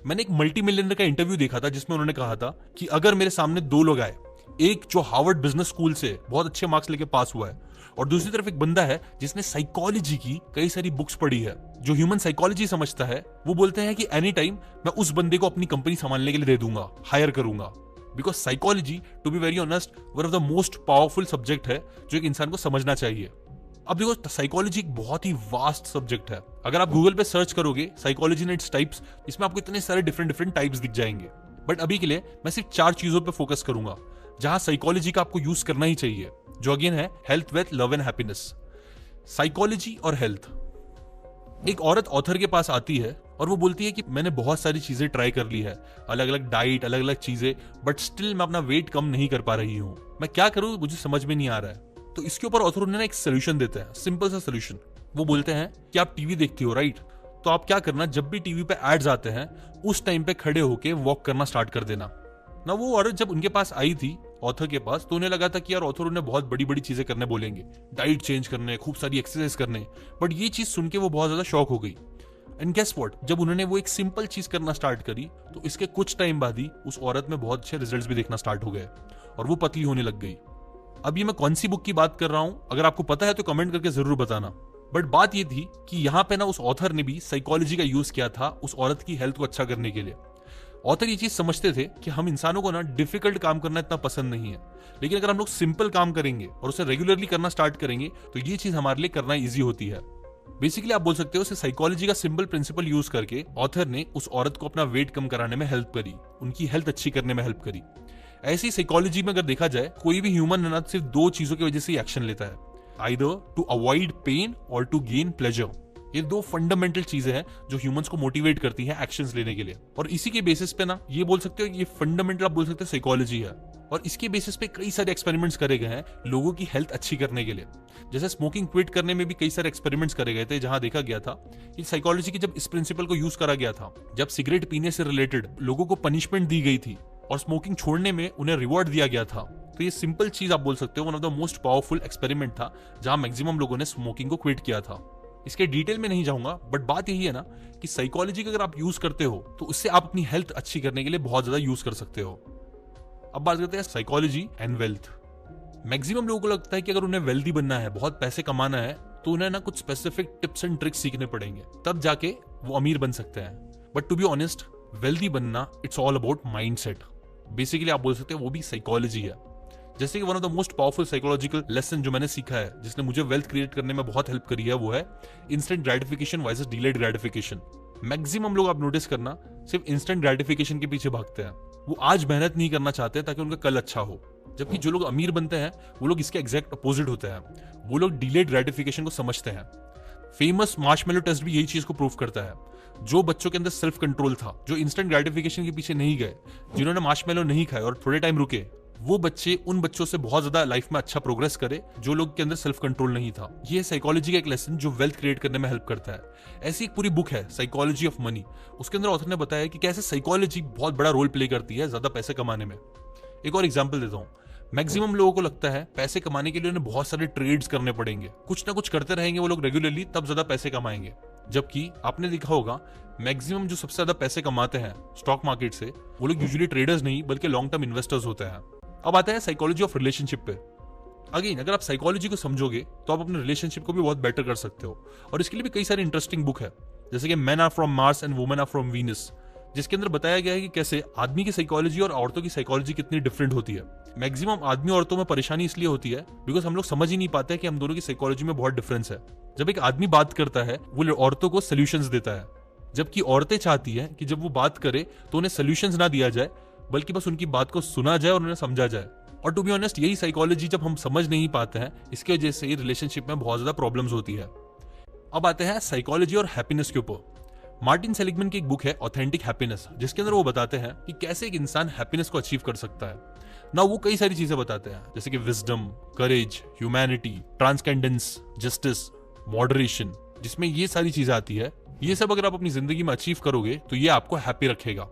मैंने एक multi millionaire का इंटरव्यू देखा था जिसमें उन्होंने कहा था कि अगर मेरे सामने दो लोग आए, एक जो हार्वर्ड बिजनेस स्कूल से बहुत अच्छे मार्क्स लेके पास हुआ है और दूसरी तरफ एक बंदा है जिसने साइकोलॉजी की कई सारी बुक्स पढ़ी है, जो ह्यूमन साइकोलॉजी समझता है, वो बोलते हैं कि एनी टाइम मैं उस बंदे को अपनी कंपनी संभालने के लिए दे दूंगा, हायर करूंगा। Because psychology, to be very honest, one of the most powerful subject है जो एक इंसान को समझना चाहिए। अब देखो, साइकोलॉजी एक बहुत ही वास्ट सब्जेक्ट है। अगर आप गूगल पे सर्च करोगे साइकोलॉजी एंड इट्स टाइप्स, इसमें आपको इतने सारे डिफरेंट टाइप्स दिख जाएंगे। बट अभी के लिए मैं सिर्फ 4 चीजों पे फोकस करूंगा जहां साइकोलॉजी का आपको यूज करना ही चाहिए, जो अगेन है health, wealth, love and happiness. Psychology और हेल्थ। एक औरत ऑथर के पास आती है और वो बोलती है कि मैंने बहुत सारी चीजें ट्राई कर ली है, अलग अलग डाइट, अलग अलग चीजें, बट स्टिल मैं अपना वेट कम नहीं कर पा रही हूं। मैं क्या करूं, मुझे समझ में नहीं आ रहा है। तो इसके ऊपर ऑथर ने एक सोल्यूशन देते हैं, सिंपल सा सोल्यूशन। वो बोलते हैं कि आप टीवी देखती हो, राइट? तो आप क्या करना, जब भी टीवी पे एड्स आते हैं उस टाइम पे खड़े होके वॉक करना स्टार्ट कर देना ना। वो औरत जब उनके पास आई थी ऑथर के पास, तो उन्हें लगा था कि यार ऑथर उन्हें बहुत बड़ी बड़ी चीजें करने बोलेंगे, डाइट चेंज करने, खूब सारी एक्सरसाइज करने। बट ये चीज सुन के वो बहुत ज्यादा शॉक हो गई। एंड गेस व्हाट, जब उन्होंने वो एक सिंपल चीज करना स्टार्ट करी तो इसके कुछ टाइम बाद ही उस औरत में बहुत अच्छे रिजल्ट्स भी देखना स्टार्ट हो गए और वो पतली होने लग गई। अब ये मैं कौन सी बुक की बात कर रहा हूं, अगर आपको पता है तो कमेंट करके जरूर बताना। बट बात ये थी कि यहाँ पे ना उस ऑथर ने भी साइकोलॉजी का यूज किया था उस औरत की हेल्थ को अच्छा करने के लिए। ऑथर ये चीज समझते थे कि हम इंसानों को ना डिफिकल्ट काम करना इतना पसंद नहीं है, लेकिन अगर हम लोग सिंपल काम करेंगे और उसे रेगुलरली करना स्टार्ट करेंगे तो ये चीज हमारे लिए करना ईजी होती है। बेसिकली आप बोल सकते हो साइकोलॉजी का सिंपल प्रिंसिपल यूज करके ऑथर ने उस औरत को अपना वेट कम कराने में हेल्प करी, उनकी हेल्थ अच्छी करने में हेल्प करी। ऐसी साइकोलॉजी में अगर देखा जाए, कोई भी ह्यूमन है ना सिर्फ 2 चीजों की वजह से एक्शन लेता है, आइदर टू अवॉइड पेन और टू गेन प्लेजर। ये 2 फंडामेंटल चीजें हैं जो ह्यूमंस को मोटिवेट करती हैं एक्शंस लेने के लिए। और इसी के बेसिस पे ना ये बोल सकते हो, ये फंडामेंटल आप बोल सकते हो साइकोलॉजी है। और इसके बेसिस पे कई सारे एक्सपेरिमेंट्स करे गए हैं लोगों की हेल्थ अच्छी करने के लिए। जैसे स्मोकिंग क्विट करने में भी कई सारे एक्सपेरिमेंट्स करे गए थे, जहां देखा गया था कि साइकोलॉजी की जब इस प्रिंसिपल को यूज करा गया था, जब सिगरेट पीने से रिलेटेड लोगों को पनिशमेंट दी गई थी और स्मोकिंग छोड़ने में उन्हें रिवॉर्ड दिया गया था, तो ये सिंपल चीज आप बोल सकते हो one of the most powerful experiment था जहां मैक्सिमम लोगों ने स्मोकिंग को क्विट किया था। इसके डिटेल में नहीं जाऊंगा, बट बात यही है ना कि साइकोलॉजी का अगर आप यूज करते हो तो उससे आप अपनी हेल्थ अच्छी करने के लिए बहुत ज्यादा यूज कर सकते हो। अब बात करते हैं साइकोलॉजी एंड वेल्थ। मैक्सिमम लोगों को लगता है कि अगर उन्हें वेल्दी बनना है, बहुत पैसे कमाना है, तो उन्हें ना कुछ स्पेसिफिक टिप्स एंड ट्रिक्स सीखने पड़ेंगे, तब जाके वो अमीर बन सकते हैं। But to be honest, wealthy बनना it's all about mindset. Basically आप बोल सकते हैं वो भी साइकोलॉजी है। जैसे कि one of the most powerful psychological lesson जो मैंने सीखा है, जिसने मुझे वेल्थ क्रिएट करने में बहुत हेल्प करी है, वो है instant gratification versus delayed gratification. Maximum लोग आप नोटिस करना सिर्फ इंस्टेंट ग्रेटिफिकेशन के पीछे भागते हैं। वो आज मेहनत नहीं करना चाहते ताकि उनका कल अच्छा हो। जबकि जो लोग अमीर बनते हैं वो लोग इसके एग्जैक्ट अपोजिट होते हैं, वो लोग डिलेड ग्रेटिफिकेशन को समझते हैं। फेमस मार्शमेलो टेस्ट भी यही चीज को प्रूव करता है। जो बच्चों के अंदर सेल्फ कंट्रोल था, जो इंस्टेंट ग्रेटिफिकेशन के पीछे नहीं गए, जिन्होंने मार्शमेलो नहीं खाए और थोड़े टाइम रुके, वो बच्चे उन बच्चों से बहुत ज्यादा लाइफ में अच्छा प्रोग्रेस करे जो लोग के अंदर सेल्फ कंट्रोल नहीं था। ये साइकोलॉजी का एक लेसन जो वेल्थ क्रिएट करने में हेल्प करता है। ऐसी एक पूरी बुक है साइकोलॉजी ऑफ मनी, उसके अंदर ऑथर ने बताया कि कैसे साइकोलॉजी बहुत बड़ा रोल प्ले करती है ज्यादा पैसे कमाने में। एक और एग्जाम्पल देता हूँ। मैक्सिमम लोगों को लगता है पैसे कमाने के लिए उन्हें बहुत सारे ट्रेड्स करने पड़ेंगे, कुछ ना कुछ करते रहेंगे वो लोग रेगुलरली, तब ज्यादा पैसे कमाएंगे। जबकि आपने देखा होगा मैक्सिमम जो सबसे ज्यादा पैसे कमाते हैं स्टॉक मार्केट से, वो लोग यूजुअली ट्रेडर्स नहीं बल्कि लॉन्ग टर्म इन्वेस्टर्स होते हैं। अब आता है साइकोलॉजी ऑफ रिलेशनशिप पे। अगेन, अगर आप साइकोलॉजी को समझोगे तो आप अपने रिलेशनशिप को भी बहुत बेटर कर सकते हो। और इसके लिए भी कई सारी इंटरेस्टिंग बुक है, जैसे कि man are from Mars and women are from Venus, जिसके अंदर बताया गया है कि कैसे आदमी की साइकोलॉजी और औरतों की साइकोलॉजी कितनी डिफरेंट होती है। मैक्सिमम आदमी औरतों में परेशानी इसलिए होती है बिकॉज हम लोग समझ ही नहीं पाते कि हम दोनों की साइकोलॉजी में बहुत डिफरेंस है। जब एक आदमी बात करता है वो औरतों को सोल्यूशंस देता है, जबकि औरतें चाहती हैं कि जब वो बात करे तो उन्हें सोल्यूशंस ना दिया जाए, बल्कि बस उनकी बात को सुना जाए और उन्हें समझा जाए। और टू बी ऑनेस्ट, यही साइकोलॉजी जब हम समझ नहीं पाते हैं, इसकी वजह से रिलेशनशिप में बहुत ज्यादा प्रॉब्लम्स होती है। अब आते हैं साइकोलॉजी और हैप्पीनेस के ऊपर। मार्टिन सेलिगमैन की एक बुक है ऑथेंटिक हैप्पीनेस, जिसके अंदर वो बताते हैं कि कैसे एक इंसान हैप्पीनेस को अचीव कर सकता है ना। वो कई सारी चीजें बताते हैं, जैसे कि विजडम, करेज, ह्यूमैनिटी, ट्रांसकेंडेंस, जस्टिस, मॉडरेशन, जिसमें ये सारी चीजें आती है। ये सब अगर आप अपनी जिंदगी में अचीव करोगे तो ये आपको हैप्पी रखेगा।